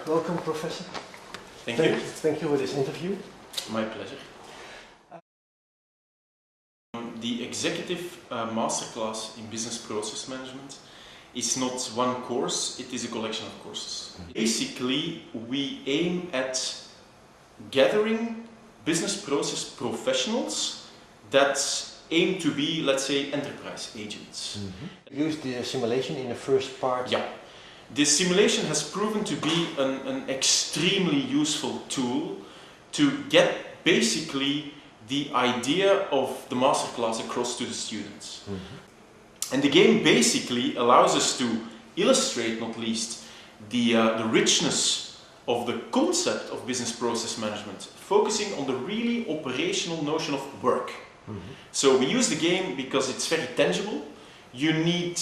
welcome, Professor. Thank you. Thank you for this interview. My pleasure. The Executive Masterclass in Business Process Management is not one course, it is a collection of courses. Basically, we aim at gathering business process professionals that aim to be, let's say, enterprise agents. Use the simulation in the first part. Yeah. This simulation has proven to be an extremely useful tool to get basically the idea of the masterclass across to the students. And the game basically allows us to illustrate, not least, the richness of the concept of business process management, focusing on the really operational notion of work. So we use the game because it's very tangible. You need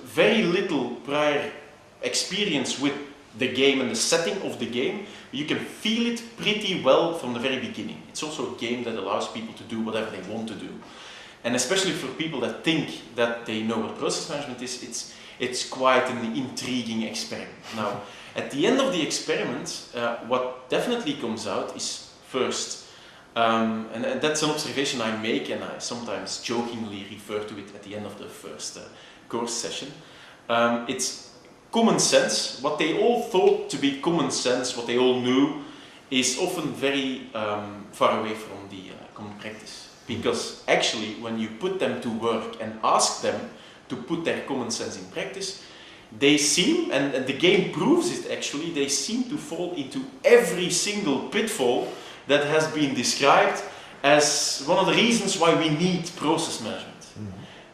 very little prior experience with the game and the setting of the game. You can feel it pretty well from the very beginning. It's also a game that allows people to do whatever they want to do. And especially for people that think that they know what process management is, it's quite an intriguing experiment. Now, at the end of the experiment, what definitely comes out is first, and that's an observation I make, and I sometimes jokingly refer to it at the end of the first course session. It's common sense. What they all thought to be common sense, what they all knew, is often very far away from the common practice. Because actually, when you put them to work and ask them to put their common sense in practice, they seem, and the game proves it actually, they seem to fall into every single pitfall that has been described as one of the reasons why we need process management.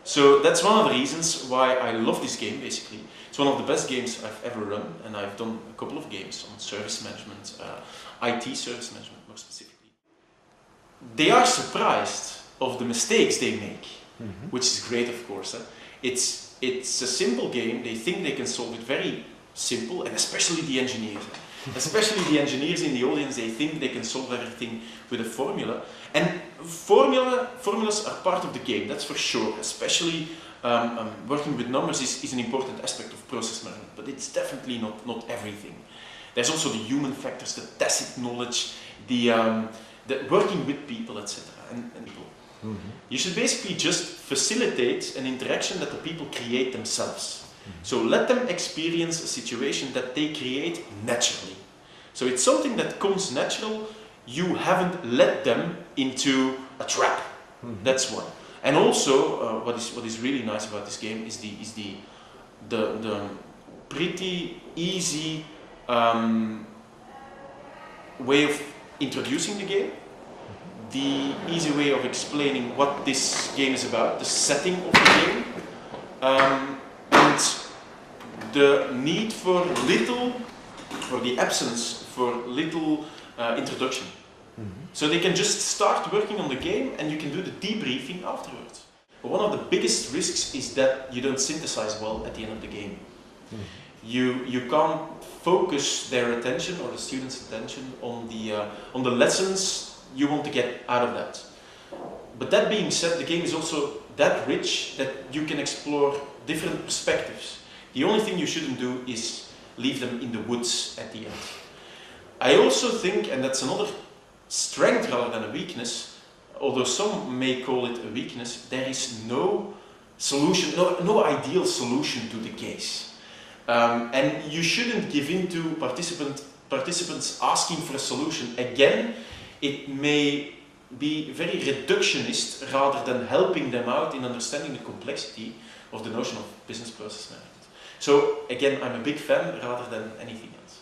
So that's one of the reasons why I love this game, basically. It's one of the best games I've ever run, and I've done a couple of games on service management, IT service management more specifically. They are surprised of the mistakes they make, which is great, of course. It's a simple game. They think they can solve it very simple, and especially the engineers. Especially the engineers in the audience, they think they can solve everything with a formula. And formulas are part of the game, that's for sure. Especially working with numbers is an important aspect of process management, but it's definitely not everything. There's also the human factors, the tacit knowledge, the working with people, etc. And people. You should basically just facilitate an interaction that the people create themselves. So let them experience a situation that they create naturally. So it's something that comes natural. You haven't led them into a trap. That's one. And also, what is really nice about this game is the pretty easy way of introducing the game, the easy way of explaining what this game is about, the setting of the game, and the need for the absence for little introduction. So they can just start working on the game and you can do the debriefing afterwards. But one of the biggest risks is that you don't synthesize well at the end of the game. You can't focus their attention or the students' attention on the lessons you want to get out of that. But that being said, the game is also that rich that you can explore different perspectives. The only thing you shouldn't do is leave them in the woods at the end. I also think, and that's another strength rather than a weakness, although some may call it a weakness, there is no solution, no ideal solution to the case. And you shouldn't give in to participants asking for a solution. Again, it may be very reductionist rather than helping them out in understanding the complexity of the notion of business process management. So again, I'm a big fan rather than anything else.